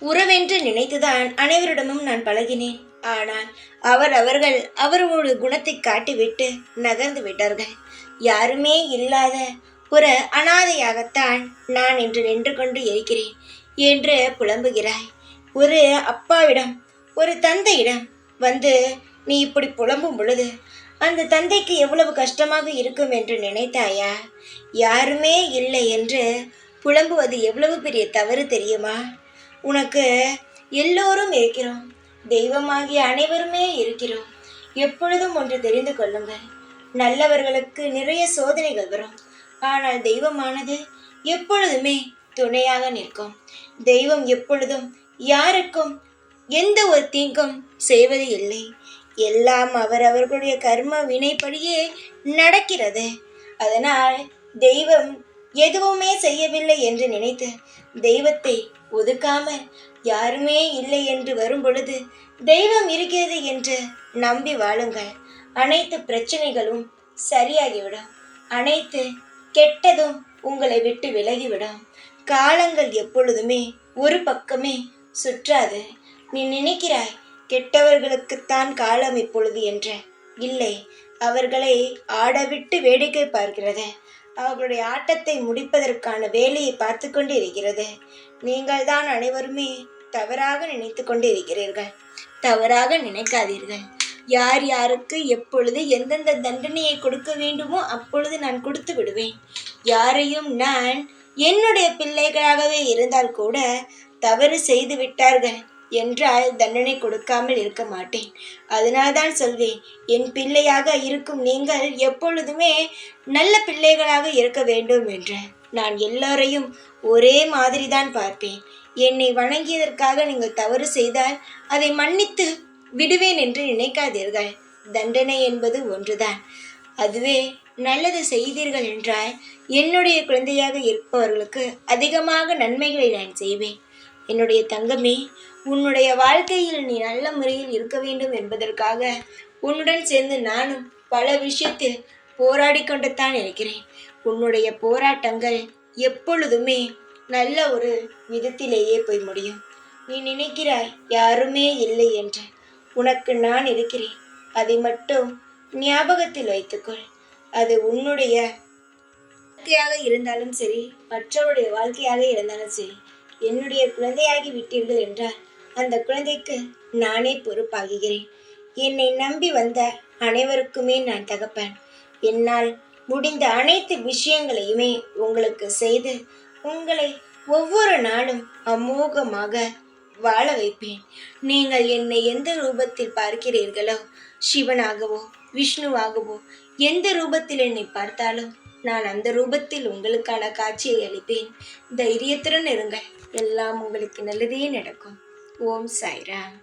உறவென்று நினைத்துதான் அனைவரிடமும் நான் பழகினேன். ஆனால் அவர்கள் அவர்களோட குணத்தை காட்டிவிட்டு நகர்ந்து விட்டார்கள். யாருமே இல்லாத ஒரு அனாதையாகத்தான் நான் இன்று நின்று கொண்டு இருக்கிறேன் என்று புலம்புகிறாய். ஒரு அப்பாவிடம், ஒரு தந்தையிடம் வந்து நீ இப்படி புலம்பும் பொழுது அந்த தந்தைக்கு எவ்வளவு கஷ்டமாக இருக்கும் என்று நினைத்தாயா? யாருமே இல்லை என்று புலம்புவது எவ்வளவு பெரிய தவறு தெரியுமா? உனக்கு எல்லோரும் இருக்கிறோம், தெய்வமாகிய அனைவருமே இருக்கிறோம். எப்பொழுதும் ஒன்று தெரிந்து கொள்ளுங்கள், நல்லவர்களுக்கு நிறைய சோதனைகள் வரும். ஆனால் தெய்வமானது எப்பொழுதுமே துணையாக நிற்கும். தெய்வம் எப்பொழுதும் யாருக்கும் எந்த ஒரு தீங்கும் செய்வது இல்லை. எல்லாம் அவர்களுடைய கர்ம வினைப்படியே நடக்கிறது. அதனால் தெய்வம் எதுவுமே செய்யவில்லை என்று நினைத்து தெய்வத்தை ஒதுக்காமல் யாருமே இல்லை என்று வரும் பொழுது தெய்வம் இருக்கிறது என்று நம்பி வாழுங்கள். அனைத்து பிரச்சனைகளும் சரியாகிவிடும். அனைத்து கெட்டதும் உங்களை விட்டு விலகிவிடும். காலங்கள் எப்பொழுதுமே ஒரு பக்கமே சுற்றாது. நீ நினைக்கிறாய் கெட்டவர்களுக்குத்தான் காலம் இப்பொழுது என்ற. இல்லை, அவர்களை ஆடவிட்டு வேடிக்கை பார்க்கிறது. அவர்களுடைய ஆட்டத்தை முடிப்பதற்கான வேலையை பார்த்து கொண்டு இருக்கிறது. நீங்கள் தான் அனைவருமே தவறாக நினைத்து கொண்டு இருக்கிறீர்கள். தவறாக நினைக்காதீர்கள். யார் யாருக்கு எப்பொழுது எந்தெந்த தண்டனையை கொடுக்க வேண்டுமோ அப்பொழுது நான் கொடுத்து விடுவேன். யாரையும் நான் என்னுடைய பிள்ளைகளாகவே இருந்தால் கூட தவறு செய்து விட்டார்கள் என்றால் தண்டனை கொடுக்காமல் இருக்க மாட்டேன். அதனால்தான் சொல்வேன், என் பிள்ளையாக இருக்கும் நீங்கள் எப்பொழுதுமே நல்ல பிள்ளைகளாக இருக்க வேண்டும் என்று. நான் எல்லாரையும் ஒரே மாதிரி தான் பார்ப்பேன். என்னை வணங்கியதற்காக நீங்கள் தவறு செய்தால் அதை மன்னித்து விடுவேன் என்று நினைக்காதீர்கள். தண்டனை என்பது ஒன்றுதான். அதுவே நல்லது செய்தீர்கள் என்றால் என்னுடைய குழந்தையாக இருப்பவர்களுக்கு அதிகமாக நன்மைகளை நான் செய்வேன். என்னுடைய தங்கமே, உன்னுடைய வாழ்க்கையில் நீ நல்ல முறையில் இருக்க வேண்டும் என்பதற்காக உன்னுடன் சேர்ந்து நானும் பல விஷயத்தில் போராடி கொண்டுத்தான் இருக்கிறேன். உன்னுடைய போராட்டங்கள் எப்பொழுதுமே நல்ல ஒரு விதத்திலேயே போய் முடியும். நீ நினைக்கிறாய் யாருமே இல்லை என்று. உனக்கு நான் இருக்கிறேன். அதை மட்டும் ஞாபகத்தில் வைத்துக்கொள். அது உன்னுடைய வாழ்க்கையாக இருந்தாலும் சரி, மற்றவருடைய வாழ்க்கையாக இருந்தாலும் சரி, என்னுடைய குழந்தையாகி விட்டீர்கள் என்றால் அந்த குழந்தைக்கு நானே பொறுப்பாகிறேன். என்னை நம்பி வந்த அனைவருக்குமே நான் தகப்பன். என்னால் முடிந்த அனைத்து விஷயங்களையுமே உங்களுக்கு செய்து உங்களை ஒவ்வொரு நாளும் அமோகமாக வாழ வைப்பேன். நீங்கள் என்னை எந்த ரூபத்தில் பார்க்கிறீர்களோ, சிவனாகவோ விஷ்ணுவாகவோ எந்த ரூபத்தில் என்னை பார்த்தாலும் நான் அந்த ரூபத்தில் உங்களுக்கான காட்சியை அளிப்பேன். தைரியத்துடன் இருங்கள். எல்லாம் உங்களுக்கு நல்லதே நடக்கும். ஓம் சாய்ராம்.